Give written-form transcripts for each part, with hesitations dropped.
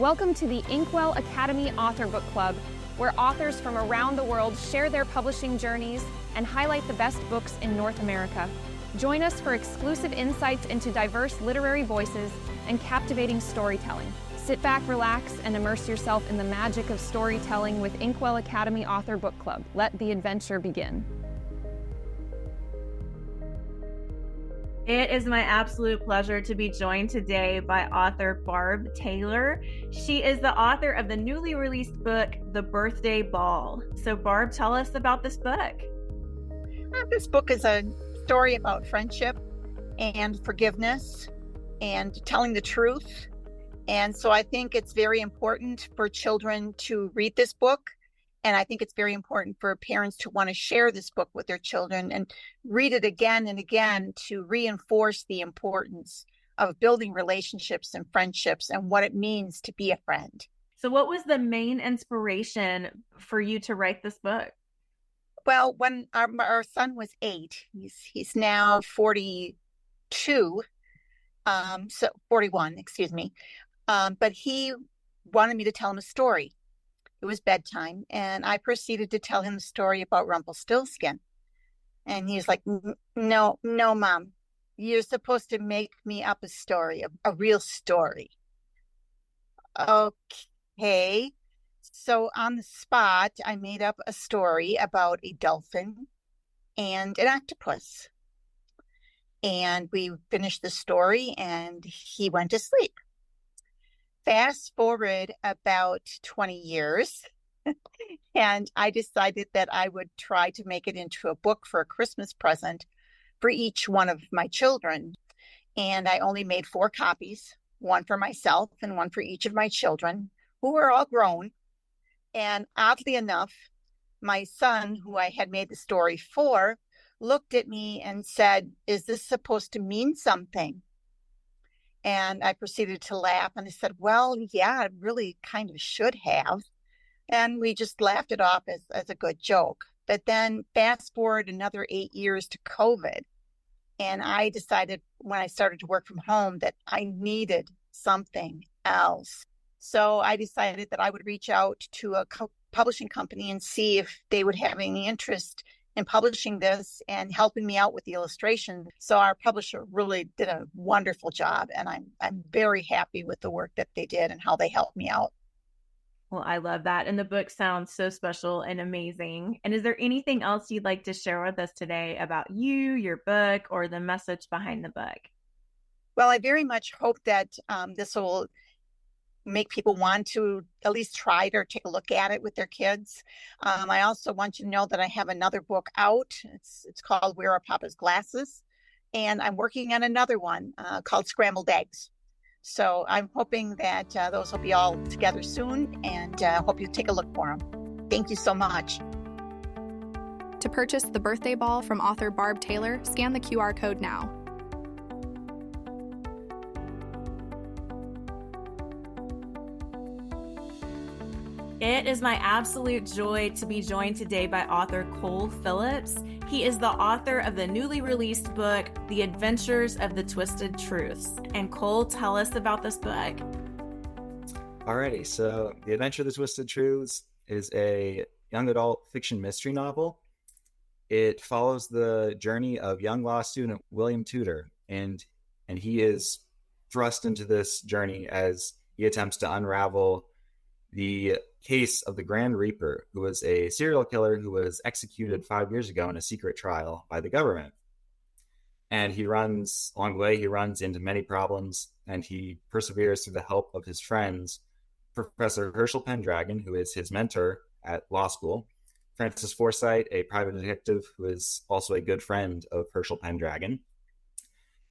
Welcome to the Inkwell Academy Author Book Club, where authors from around the world share their publishing journeys and highlight the best books in North America. Join us for exclusive insights into diverse literary voices and captivating storytelling. Sit back, relax, and immerse yourself in the magic of storytelling with Inkwell Academy Author Book Club. Let the adventure begin. It is my absolute pleasure to be joined today by author Barb Taylor. She is the author of the newly released book, The Birthday Ball. So Barb, tell us about this book. This book is a story about friendship and forgiveness and telling the truth. And so I think it's very important for children to read this book. And I think it's very important for parents to want to share this book with their children and read it again and again to reinforce the importance of building relationships and friendships and what it means to be a friend. So what was the main inspiration for you to write this book? Well, when our son was 8, he's now 42, so 41, excuse me. But he wanted me to tell him a story. It was bedtime, and I proceeded to tell him a story about Rumpelstiltskin. And he's like, no, Mom, you're supposed to make me up a story, a real story. Okay. So on the spot, I made up a story about a dolphin and an octopus. And we finished the story, and he went to sleep. Fast forward about 20 years, and I decided that I would try to make it into a book for a Christmas present for each one of my children. And I only made 4 copies, one for myself and one for each of my children, who were all grown. And oddly enough, my son, who I had made the story for, looked at me and said, "Is this supposed to mean something?" And I proceeded to laugh, and I said, well, yeah, it really kind of should have. And we just laughed it off as a good joke. But then fast forward another 8 years to COVID. And I decided when I started to work from home that I needed something else. So I decided that I would reach out to a publishing company and see if they would have any interest in publishing this and helping me out with the illustration. So our publisher really did a wonderful job, and I'm very happy with the work that they did and how they helped me out. Well, I love that. And the book sounds so special and amazing. And is there anything else you'd like to share with us today about you, your book, or the message behind the book? Well, I very much hope that this will make people want to at least try it or take a look at it with their kids. I also want you to know that I have another book out. It's called Where Are Papa's Glasses? And I'm working on another one called Scrambled Eggs. So I'm hoping that those will be all together soon, and hope you take a look for them. Thank you so much. To purchase The Birthday Ball from author Barb Taylor, scan the QR code now. It is my absolute joy to be joined today by author Cole Phillips. He is the author of the newly released book, The Adventures of the Twisted Truths. And Cole, tell us about this book. Alrighty, so The Adventure of the Twisted Truths is a young adult fiction mystery novel. It follows the journey of young law student William Tudor, and he is thrust into this journey as he attempts to unravel the case of the Grand Reaper, who was a serial killer who was executed 5 years ago in a secret trial by the government. And along the way, he runs into many problems, and he perseveres through the help of his friends, Professor Herschel Pendragon, who is his mentor at law school, Francis Forsythe, a private detective who is also a good friend of Herschel Pendragon,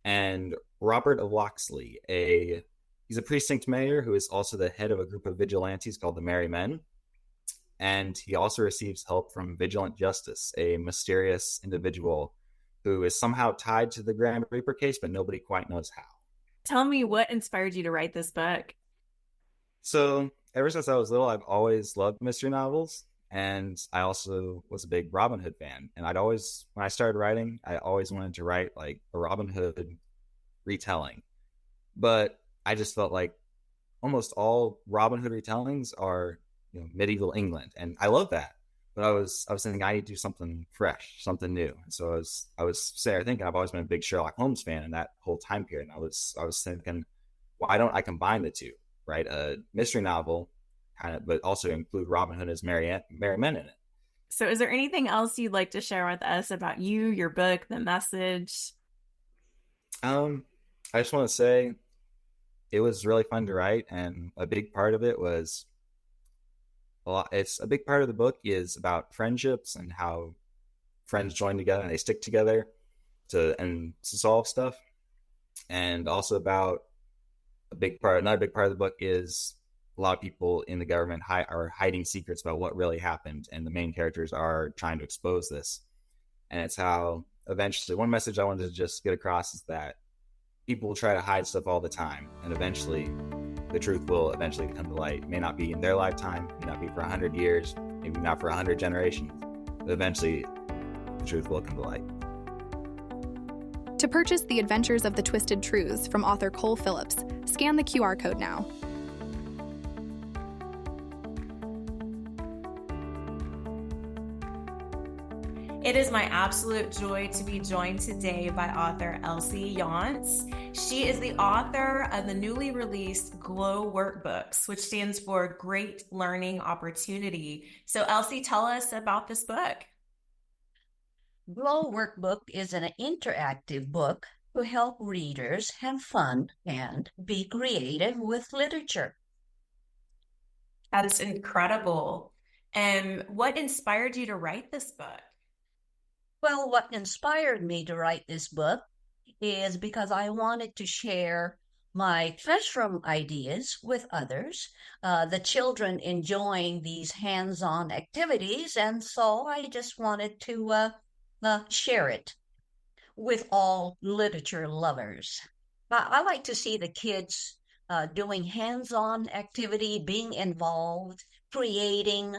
and Robert of Locksley, he's a precinct mayor who is also the head of a group of vigilantes called the Merry Men. And he also receives help from Vigilant Justice, a mysterious individual who is somehow tied to the Grand Reaper case, but nobody quite knows how. Tell me what inspired you to write this book. So ever since I was little, I've always loved mystery novels. And I also was a big Robin Hood fan. And when I started writing, I always wanted to write like a Robin Hood retelling. But I just felt like almost all Robin Hood retellings are, medieval England, and I love that. But I was thinking I need to do something fresh, something new. So I was sitting there thinking I've always been a big Sherlock Holmes fan in that whole time period. And I was thinking, why don't I combine the two, right? A mystery novel, kind of, but also include Robin Hood as merry men in it. So is there anything else you'd like to share with us about you, your book, the message? I just want to say it was really fun to write, and a big part of it was a big part of the book is about friendships and how friends join together and they stick together to solve stuff. And also about another big part of the book is a lot of people in the government are hiding secrets about what really happened, and the main characters are trying to expose this. And it's how eventually, one message I wanted to just get across is that people will try to hide stuff all the time, and eventually the truth will eventually come to light. It may not be in their lifetime, may not be for 100 years, maybe not for 100 generations, but eventually the truth will come to light. To purchase The Adventures of the Twisted Truths from author Cole Phillips, scan the QR code now. It is my absolute joy to be joined today by author Elsie Younce. She is the author of the newly released GLOW Workbooks, which stands for Great Learning Opportunity. So Elsie, tell us about this book. GLOW Workbook is an interactive book to help readers have fun and be creative with literature. That is incredible. And what inspired you to write this book? Well, what inspired me to write this book is because I wanted to share my classroom ideas with others, the children enjoying these hands-on activities, and so I just wanted to share it with all literature lovers. I like to see the kids doing hands-on activity, being involved, creating,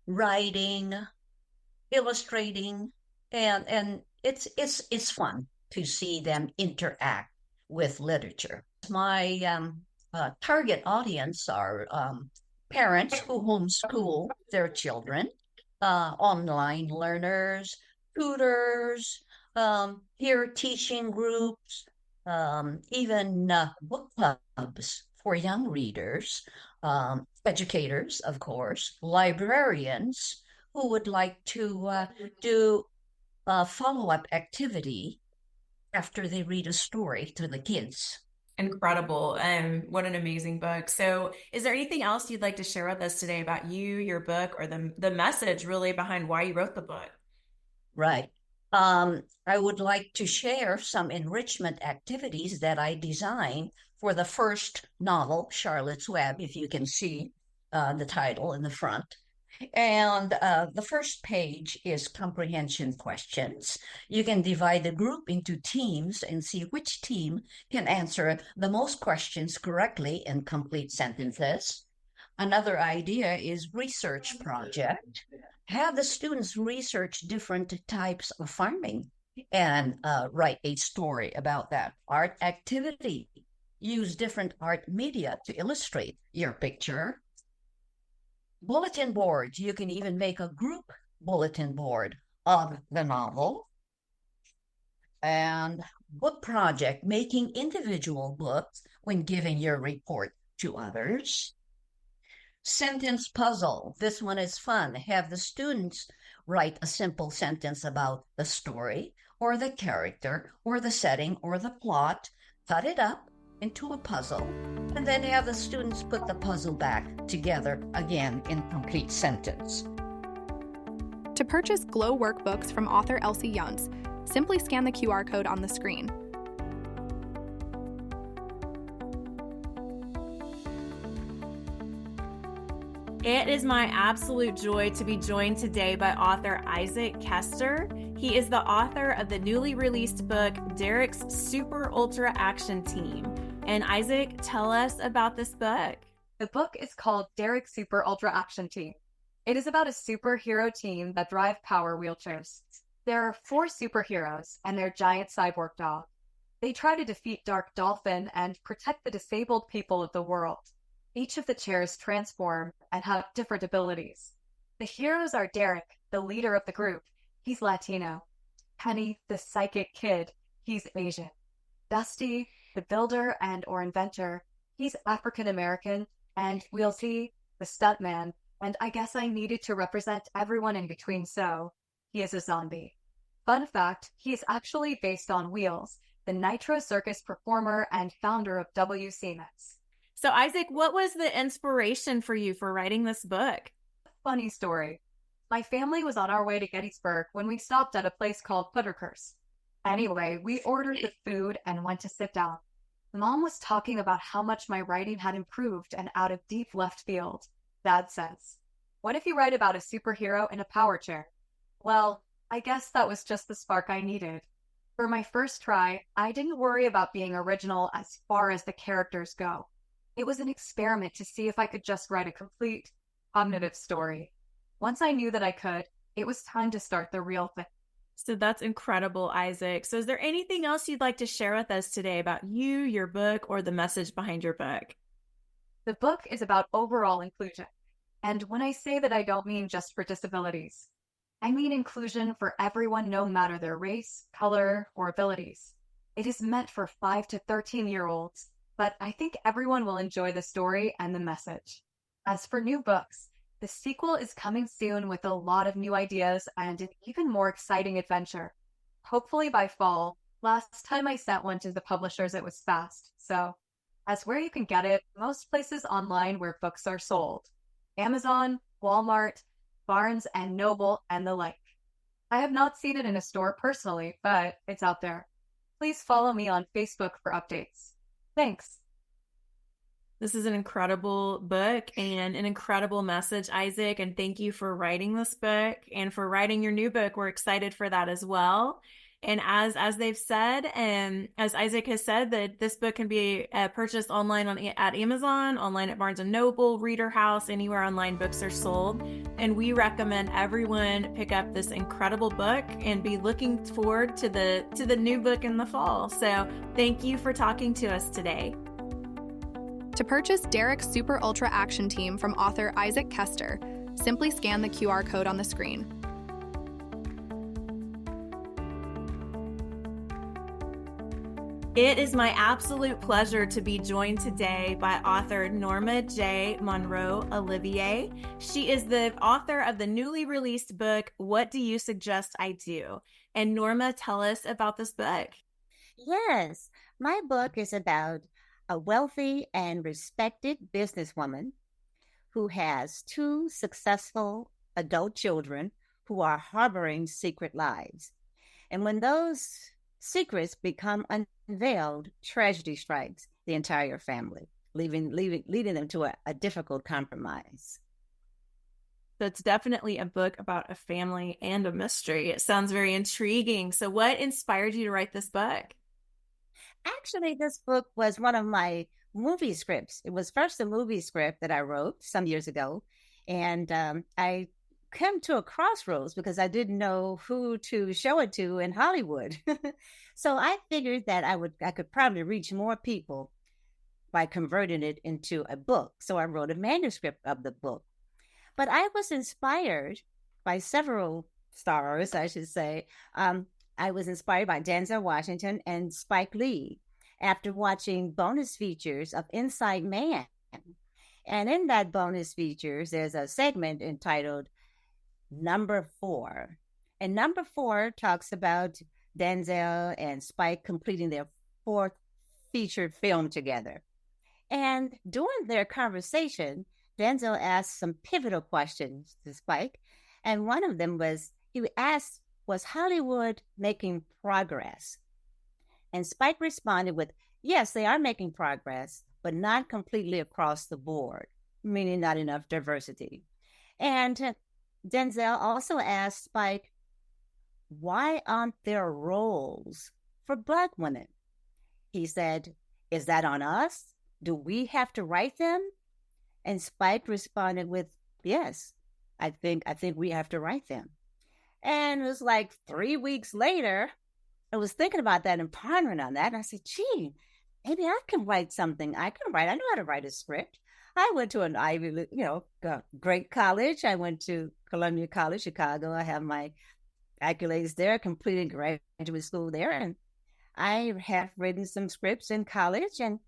writing, illustrating, and it's fun to see them interact with literature. My target audience are parents who homeschool their children, online learners, tutors, peer teaching groups, even book clubs for young readers, educators, of course, librarians who would like to do a follow-up activity after they read a story to the kids. Incredible. What an amazing book. So is there anything else you'd like to share with us today about you, your book, or the message really behind why you wrote the book? Right. I would like to share some enrichment activities that I designed for the first novel, Charlotte's Web, if you can see the title in the front. And the first page is comprehension questions. You can divide the group into teams and see which team can answer the most questions correctly in complete sentences. Another idea is research project. Have the students research different types of farming and write a story about that. Art activity. Use different art media to illustrate your picture. Bulletin boards. You can even make a group bulletin board of the novel. And book project, making individual books when giving your report to others. Sentence puzzle. This one is fun. Have the students write a simple sentence about the story or the character or the setting or the plot, cut it up into a puzzle, and then have the students put the puzzle back together again in complete sentence. To purchase GLOW Workbooks from author Elsie Younce, simply scan the QR code on the screen. It is my absolute joy to be joined today by author Isaac Kester. He is the author of the newly released book, Derek's Super Ultra Action Team. And Isaac, tell us about this book. The book is called Derek's Super Ultra Action Team. It is about a superhero team that drive power wheelchairs. There are 4 superheroes and their giant cyborg dog. They try to defeat Dark Dolphin and protect the disabled people of the world. Each of the chairs transform and have different abilities. The heroes are Derek, the leader of the group. He's Latino. Penny, the psychic kid. He's Asian. Dusty, the builder and or inventor. He's African American. And Wheelsy, the stuntman. And I guess I needed to represent everyone in between, so he is a zombie. Fun fact, he is actually based on Wheels, the Nitro Circus performer and founder of WC Mets. So Isaac, what was the inspiration for you for writing this book? Funny story. My family was on our way to Gettysburg when we stopped at a place called Putterker's. Anyway, we ordered the food and went to sit down. Mom was talking about how much my writing had improved and out of deep left field. Dad says, "What if you write about a superhero in a power chair?" Well, I guess that was just the spark I needed. For my first try, I didn't worry about being original as far as the characters go. It was an experiment to see if I could just write a complete, cognitive story. Once I knew that I could, it was time to start the real thing. So that's incredible, Isaac. So is there anything else you'd like to share with us today about you, your book, or the message behind your book? The book is about overall inclusion. And when I say that, I don't mean just for disabilities. I mean inclusion for everyone, no matter their race, color, or abilities. It is meant for 5 to 13-year-olds, but I think everyone will enjoy the story and the message. As for new books, the sequel is coming soon with a lot of new ideas and an even more exciting adventure. Hopefully by fall. Last time I sent one to the publishers, it was fast. So, as where you can get it, most places online where books are sold. Amazon, Walmart, Barnes and Noble, and the like. I have not seen it in a store personally, but it's out there. Please follow me on Facebook for updates. Thanks. This is an incredible book and an incredible message, Isaac, and thank you for writing this book and for writing your new book. We're excited for that as well. And as they've said, and as Isaac has said, that this book can be purchased online at Amazon, online at Barnes & Noble, Reader House, anywhere online books are sold. And we recommend everyone pick up this incredible book and be looking forward to the new book in the fall. So thank you for talking to us today. To purchase Derek's Super Ultra Action Team from author Isaac Kester, simply scan the QR code on the screen. It is my absolute pleasure to be joined today by author Norma J. Monroe-Olivier. She is the author of the newly released book, What Do You Suggest I Do? And Norma, tell us about this book. Yes, my book is about a wealthy and respected businesswoman who has 2 successful adult children who are harboring secret lives. And when those secrets become unveiled, tragedy strikes the entire family, leading them to a difficult compromise. That's definitely a book about a family and a mystery. It sounds very intriguing. So what inspired you to write this book? Actually, this book was one of my movie scripts. It was first a movie script that I wrote some years ago. And I came to a crossroads because I didn't know who to show it to in Hollywood. So I figured that I could probably reach more people by converting it into a book. So I wrote a manuscript of the book. But I was inspired by several stars, I should say. I was inspired by Denzel Washington and Spike Lee after watching bonus features of Inside Man. And in that bonus features, there's a segment entitled Number 4. And Number 4 talks about Denzel and Spike completing their 4th featured film together. And during their conversation, Denzel asked some pivotal questions to Spike. And one of them was, he asked, was Hollywood making progress? And Spike responded with, yes, they are making progress, but not completely across the board, meaning not enough diversity. And Denzel also asked Spike, why aren't there roles for Black women? He said, is that on us? Do we have to write them? And Spike responded with, yes, I think we have to write them. And it was like 3 weeks later, I was thinking about that and pondering on that. And I said, gee, maybe I can write something. I know how to write a script. I went to an Ivy League, great college. I went to Columbia College, Chicago. I have my accolades there, completed graduate school there. And I have written some scripts in college, and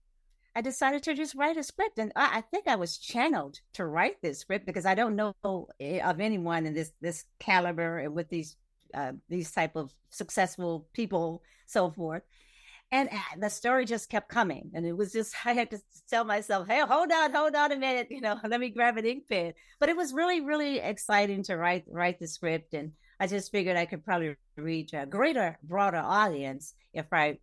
I decided to just write a script. And I think I was channeled to write this script because I don't know of anyone in this caliber and with these type of successful people, so forth. And the story just kept coming. And it was just, I had to tell myself, hey, hold on a minute, let me grab an ink pen. But it was really, really exciting to write the script. And I just figured I could probably reach a broader audience if I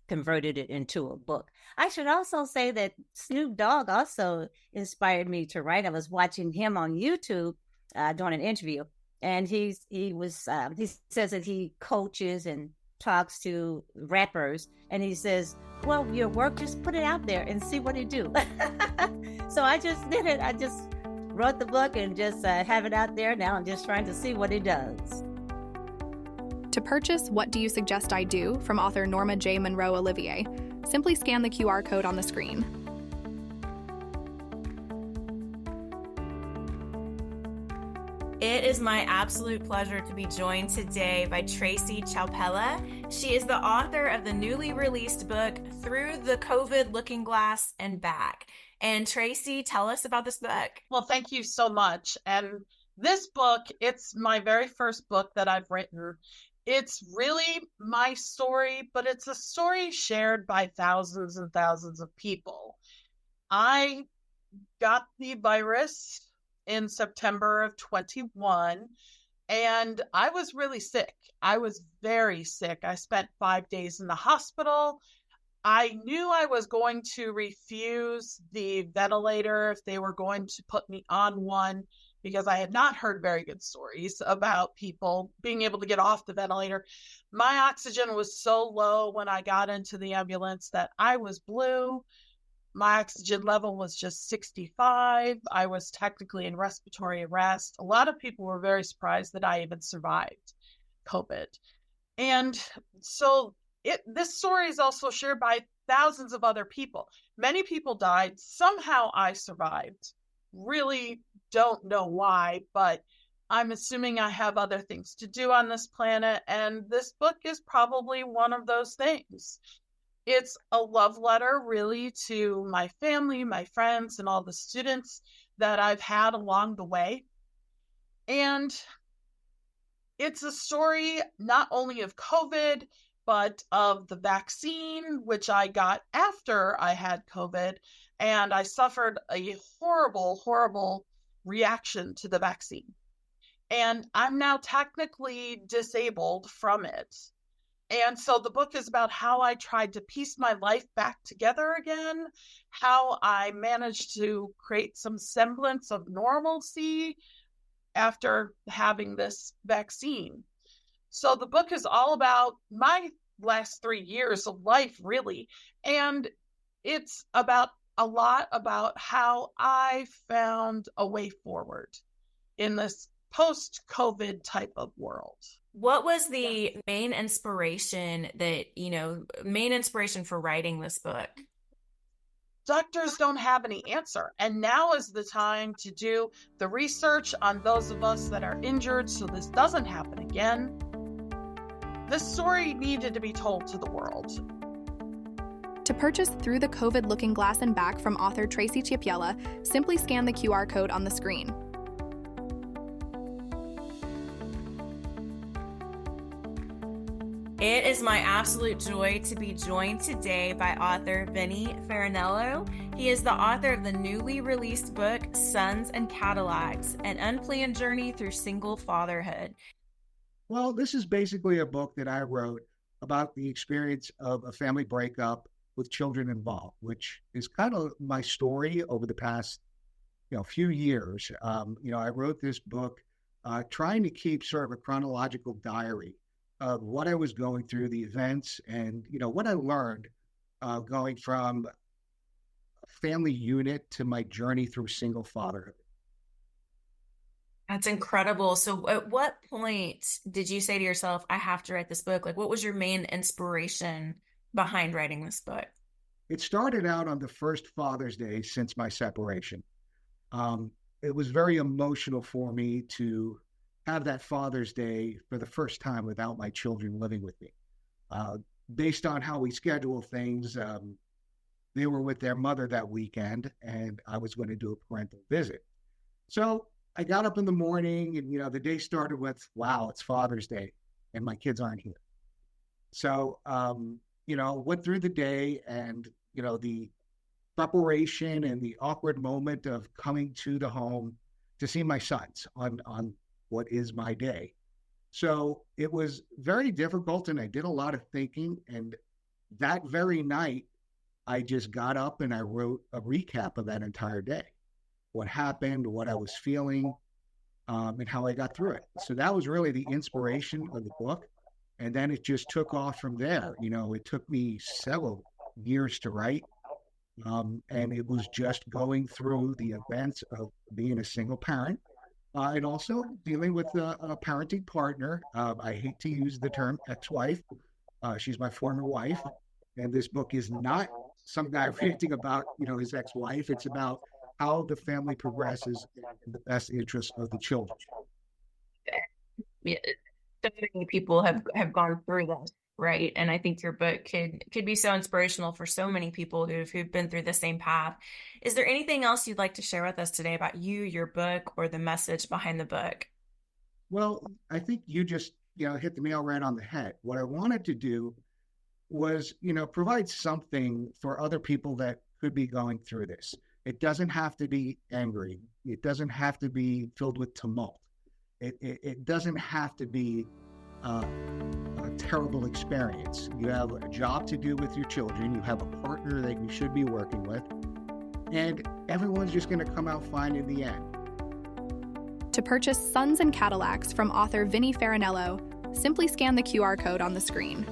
converted it into a book. I should also say that Snoop Dogg also inspired me to write. I was watching him on YouTube doing an interview. And he says that he coaches and talks to rappers, and he says, well, your work, just put it out there and see what you do. So I just did it. I just wrote the book and just have it out there. Now I'm just trying to see what it does. To purchase What Do You Suggest I Do from author Norma J. Monroe-Olivier, simply scan the QR code on the screen. It is my absolute pleasure to be joined today by Tracy Ciepiela. She is the author of the newly released book, Through the COVID Looking Glass and Back. And Tracy, tell us about this book. Well, thank you so much. And this book, it's my very first book that I've written. It's really my story, but it's a story shared by thousands and thousands of people. I got the virus in September of 21, and I was really sick. I was very sick. I spent 5 days in the hospital. I knew I was going to refuse the ventilator if they were going to put me on one, because I had not heard very good stories about people being able to get off the ventilator. My oxygen was so low when I got into the ambulance that I was blue. My oxygen level was just 65. I was technically in respiratory arrest. A lot of people were very surprised that I even survived COVID. And so this story is also shared by thousands of other people. Many people died. Somehow I survived. Really don't know why, but I'm assuming I have other things to do on this planet, and this book is probably one of those things. It's a love letter, really, to my family, my friends, and all the students that I've had along the way. And it's a story not only of COVID, but of the vaccine, which I got after I had COVID. And I suffered a horrible, horrible reaction to the vaccine. And I'm now technically disabled from it. And so the book is about how I tried to piece my life back together again, how I managed to create some semblance of normalcy after having this vaccine. So the book is all about my last 3 years of life, really. And it's about a lot about how I found a way forward in this post-COVID type of world. What was the main inspiration for writing this book? Doctors don't have any answer. And now is the time to do the research on those of us that are injured so this doesn't happen again. This story needed to be told to the world. To purchase Through the COVID Looking Glass and Back from author Tracy Ciepiela, simply scan the QR code on the screen. It is my absolute joy to be joined today by author Vinnie Fanello. He is the author of the newly released book, Sons and Cadillacs, An Unplanned Journey Through Single Fatherhood. Well, this is basically a book that I wrote about the experience of a family breakup with children involved, which is kind of my story over the past, few years. I wrote this book trying to keep sort of a chronological diary of what I was going through, the events, and, what I learned going from a family unit to my journey through single fatherhood. That's incredible. So at what point did you say to yourself, I have to write this book? Like, what was your main inspiration behind writing this book? It started out on the first Father's Day since my separation. It was very emotional for me to have that Father's Day for the first time without my children living with me. Based on how we schedule things, they were with their mother that weekend, and I was going to do a parental visit. So I got up in the morning, and the day started with, "Wow, it's Father's Day, and my kids aren't here." So went through the day, and the preparation and the awkward moment of coming to the home to see my sons on what is my day. So it was very difficult, and I did a lot of thinking. And that very night, I just got up and I wrote a recap of that entire day, what happened, what I was feeling, and how I got through it. So that was really the inspiration of the book. And then it just took off from there. It took me several years to write. And it was just going through the events of being a single parent, and also dealing with a parenting partner. I hate to use the term ex-wife. She's my former wife. And this book is not some guy ranting about, his ex-wife. It's about how the family progresses in the best interest of the children. Yeah, so many people have gone through this, right? And I think your book could be so inspirational for so many people who've been through the same path. Is there anything else you'd like to share with us today about you, your book, or the message behind the book? Well, I think you just, hit the nail right on the head. What I wanted to do was, provide something for other people that could be going through this. It doesn't have to be angry. It doesn't have to be filled with tumult. It doesn't have to be a terrible experience. You have a job to do with your children. You have a partner that you should be working with. And everyone's just going to come out fine in the end. To purchase Sons and Cadillacs from author Vinnie Fanello, simply scan the QR code on the screen.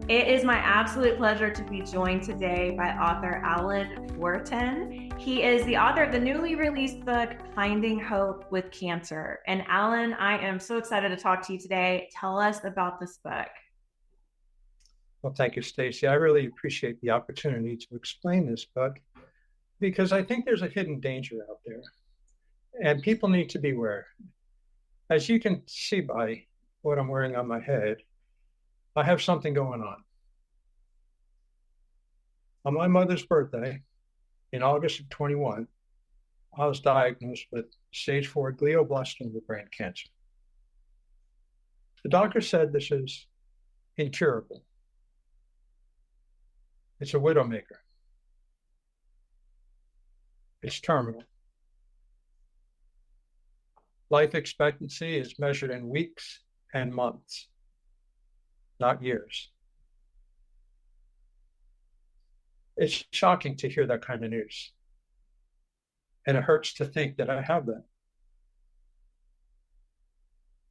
It is my absolute pleasure to be joined today by author Alan Fortin. He is the author of the newly released book, Finding Hope with Cancer. And Alan, I am so excited to talk to you today. Tell us about this book. Well, thank you, Stacy. I really appreciate the opportunity to explain this book because I think there's a hidden danger out there and people need to be aware. As you can see by what I'm wearing on my head, I have something going on. On my mother's birthday, in August of 21, I was diagnosed with stage 4 glioblastoma brain cancer. The doctor said this is incurable. It's a widowmaker. It's terminal. Life expectancy is measured in weeks and months, not years. It's shocking to hear that kind of news. And it hurts to think that I have that.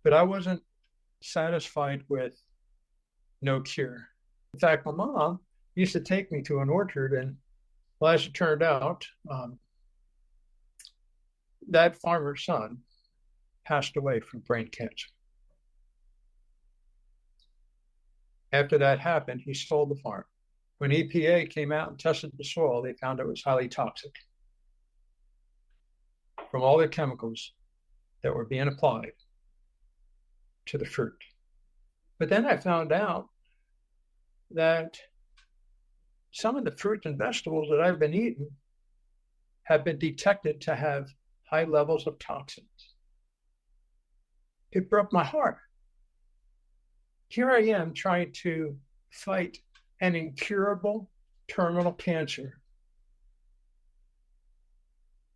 But I wasn't satisfied with no cure. In fact, my mom used to take me to an orchard, and well, as it turned out, that farmer's son passed away from brain cancer. After that happened, he sold the farm. When EPA came out and tested the soil, they found it was highly toxic from all the chemicals that were being applied to the fruit. But then I found out that some of the fruits and vegetables that I've been eating have been detected to have high levels of toxins. It broke my heart. Here I am trying to fight an incurable terminal cancer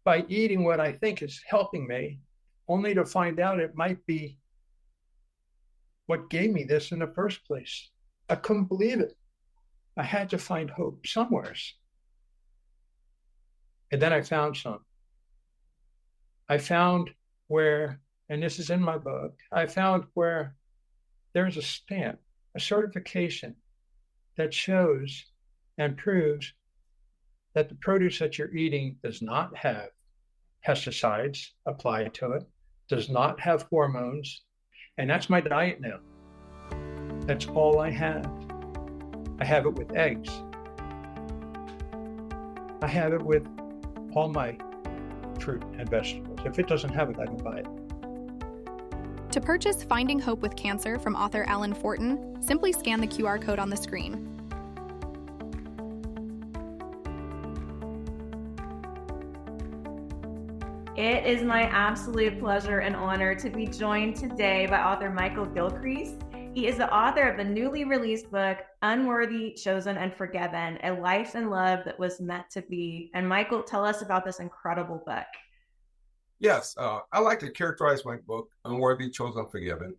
by eating what I think is helping me, only to find out it might be what gave me this in the first place. I couldn't believe it. I had to find hope somewhere. And then I found some. I found where, and this is in my book, I found where there's a stamp, a certification that shows and proves that the produce that you're eating does not have pesticides applied to it, does not have hormones, and that's my diet now. That's all I have. I have it with eggs. I have it with all my fruit and vegetables. If it doesn't have it, I don't buy it. To purchase Finding Hope with Cancer from author Alan Fortin, simply scan the QR code on the screen. It is my absolute pleasure and honor to be joined today by author Michael Gilcreast. He is the author of the newly released book, Unworthy, Chosen, and Forgiven, A Life and Love That Was Meant to Be. And Michael, tell us about this incredible book. Yes, I like to characterize my book, Unworthy, Chosen, Forgiven,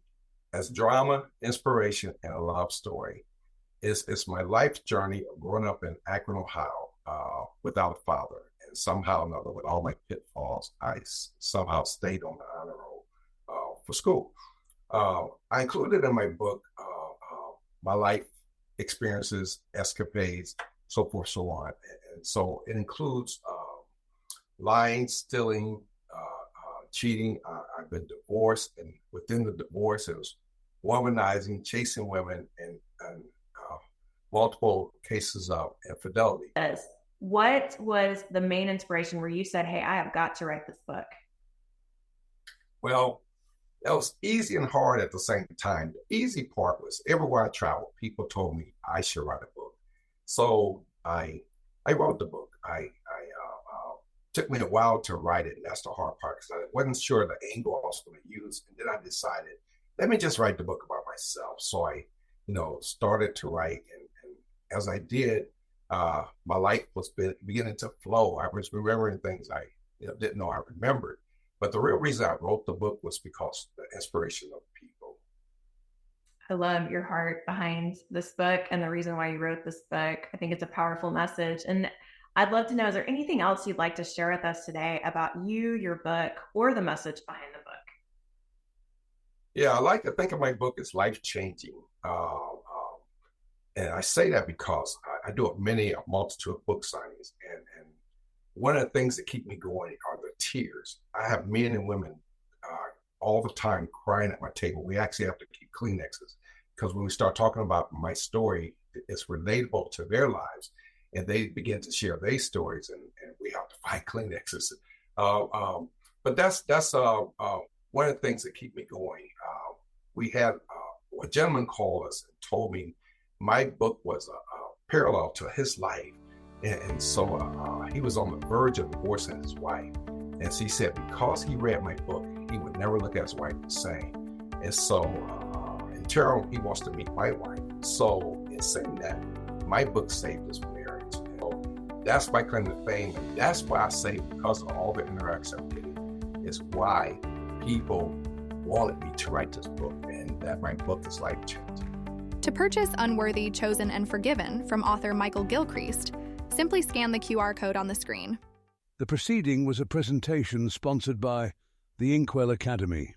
as drama, inspiration, and a love story. It's my life journey of growing up in Akron, Ohio, without a father. And somehow or another, with all my pitfalls, I somehow stayed on the honor roll for school. I included in my book my life experiences, escapades, so forth, so on. And so it includes lying, stealing, cheating. I've been divorced, and within the divorce, it was womanizing, chasing women, and multiple cases of infidelity. Yes. What was the main inspiration where you said, hey, I have got to write this book? Well, that was easy and hard at the same time. The easy part was everywhere I traveled, people told me I should write a book. So I wrote the book. Took me a while to write it, and that's the hard part, because I wasn't sure the angle I was going to use. And then I decided, let me just write the book about myself. So I, started to write, and as I did, my life was beginning to flow. I was remembering things I didn't know I remembered. But the real reason I wrote the book was because of the inspiration of people. I love your heart behind this book and the reason why you wrote this book. I think it's a powerful message. And I'd love to know, is there anything else you'd like to share with us today about you, your book, or the message behind the book? Yeah, I like to think of my book as life-changing. And I say that because I do a multitude of book signings. And one of the things that keep me going are the tears. I have men and women all the time crying at my table. We actually have to keep Kleenexes, because when we start talking about my story, it's relatable to their lives. And they begin to share their stories, and we have to find Kleenexes. But that's one of the things that keep me going. We had a gentleman call us and told me my book was a parallel to his life. And so he was on the verge of divorcing his wife. And so he said, because he read my book, he would never look at his wife the same. And so in turn, he wants to meet my wife. So in saying that, my book saved his marriage. So that's my claim to fame. And that's why I say, because of all the interaction I'm getting, is why people wanted me to write this book, and that my book is life-changing. To purchase Unworthy, Chosen, and Forgiven from author Michael Gilcreast, simply scan the QR code on the screen. The proceeding was a presentation sponsored by the Inkwell Academy.